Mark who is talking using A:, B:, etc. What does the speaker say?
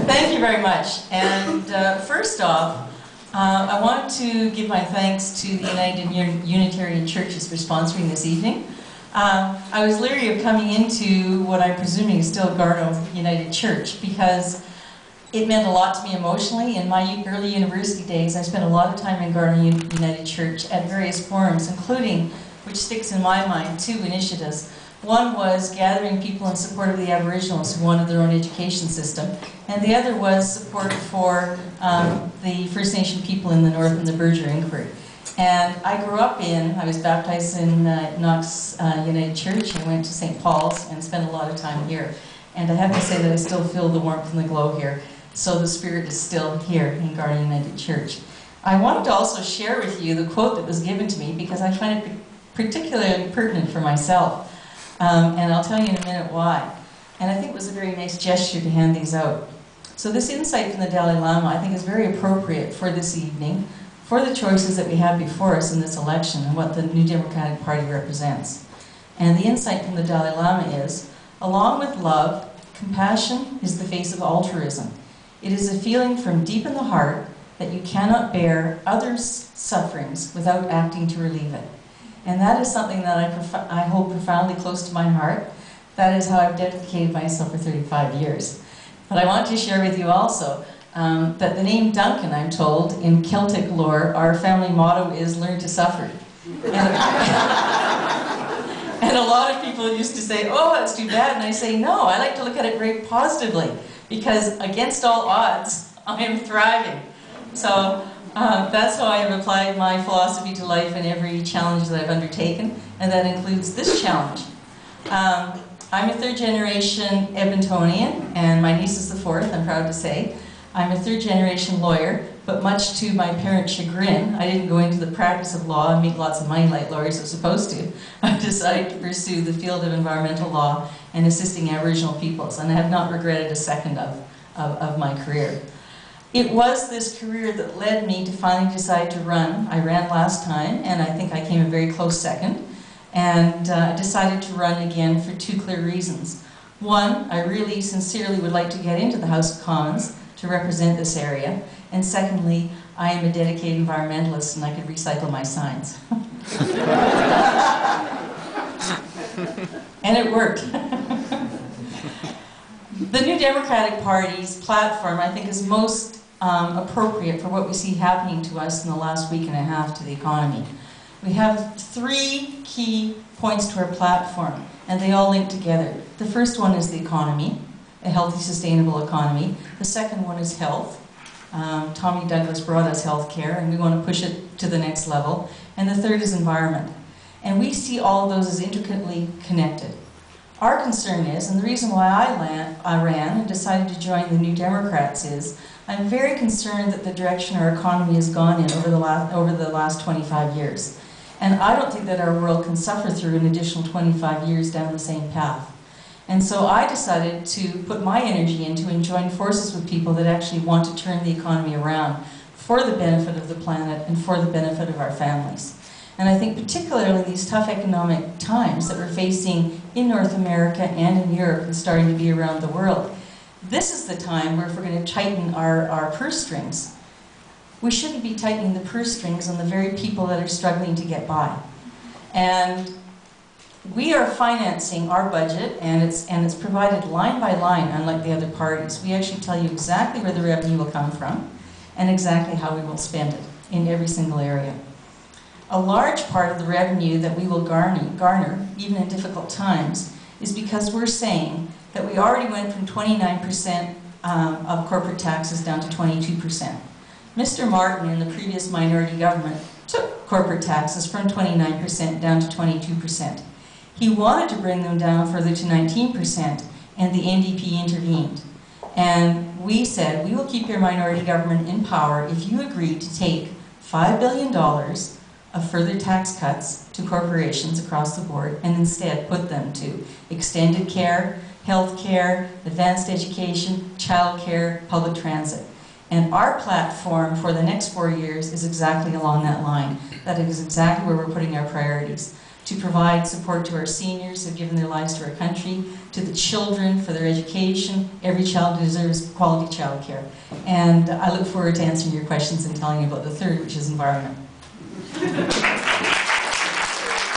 A: Thank you very much. And first off, I want to give my thanks to the United Unitarian Churches for sponsoring this evening. I was leery of coming into what I'm presuming is still Garneau United Church because it meant a lot to me emotionally. In my early university days, I spent a lot of time in Garneau United Church at various forums, including, which sticks in my mind, 2 initiatives. One was gathering people in support of the Aboriginals who wanted their own education system, and the other was support for the First Nation people in the North and the Berger Inquiry. And I was baptized in Knox United Church. I went to St. Paul's and spent a lot of time here. And I have to say that I still feel the warmth and the glow here. So the spirit is still here in Garneau United Church. I wanted to also share with you the quote that was given to me because I find it particularly pertinent for myself. And I'll tell you in a minute why. And I think it was a very nice gesture to hand these out. So this insight from the Dalai Lama I think is very appropriate for this evening, for the choices that we have before us in this election and what the New Democratic Party represents. And the insight from the Dalai Lama is, along with love, compassion is the face of altruism. It is a feeling from deep in the heart that you cannot bear others' sufferings without acting to relieve it. And that is something that I hold profoundly close to my heart. That is how I've dedicated myself for 35 years. But I want to share with you also that the name Duncan, I'm told, in Celtic lore, our family motto is learn to suffer. And a lot of people used to say, oh, that's too bad. And I say, no, I like to look at it very positively because against all odds, I am thriving. So that's how I have applied my philosophy to life in every challenge that I've undertaken, and that includes this challenge. I'm a 3rd generation Edmontonian, and my niece is the 4th, I'm proud to say. I'm a 3rd generation lawyer, but much to my parents' chagrin, I didn't go into the practice of law and make lots of money like lawyers are supposed to. I decided to pursue the field of environmental law and assisting Aboriginal peoples, and I have not regretted a second of my career. It was this career that led me to finally decide to run. I ran last time, and I think I came a very close second, and decided to run again for 2 clear reasons. One, I really sincerely would like to get into the House of Commons to represent this area, and secondly, I am a dedicated environmentalist and I could recycle my signs. And it worked. The New Democratic Party's platform, I think, is most appropriate for what we see happening to us in the last week and a half to the economy. We have 3 key points to our platform, and they all link together. The first one is the economy, a healthy, sustainable economy. The second one is health. Tommy Douglas brought us health care, and we want to push it to the next level. And the third is environment. And we see all of those as intricately connected. Our concern is, and the reason why I ran and decided to join the New Democrats is, I'm very concerned that the direction our economy has gone in over the last 25 years. And I don't think that our world can suffer through an additional 25 years down the same path. And so I decided to put my energy into and join forces with people that actually want to turn the economy around for the benefit of the planet and for the benefit of our families. And I think particularly these tough economic times that we're facing in North America and in Europe and starting to be around the world, this is the time where if we're going to tighten our purse strings, we shouldn't be tightening the purse strings on the very people that are struggling to get by. And we are financing our budget, and it's provided line by line, unlike the other parties. We actually tell you exactly where the revenue will come from and exactly how we will spend it in every single area. A large part of the revenue that we will garner, even in difficult times, is because we're saying that we already went from 29% of corporate taxes down to 22%. Mr. Martin in the previous minority government took corporate taxes from 29% down to 22%. He wanted to bring them down further to 19%, and the NDP intervened. And we said, we will keep your minority government in power if you agree to take $5 billion of further tax cuts to corporations across the board and instead put them to extended care, health care, advanced education, child care, public transit. And our platform for the next 4 years is exactly along that line. That is exactly where we're putting our priorities. to provide support to our seniors who have given their lives to our country, to the children for their education. Every child deserves quality childcare. And I look forward to answering your questions and telling you about the third, which is environment.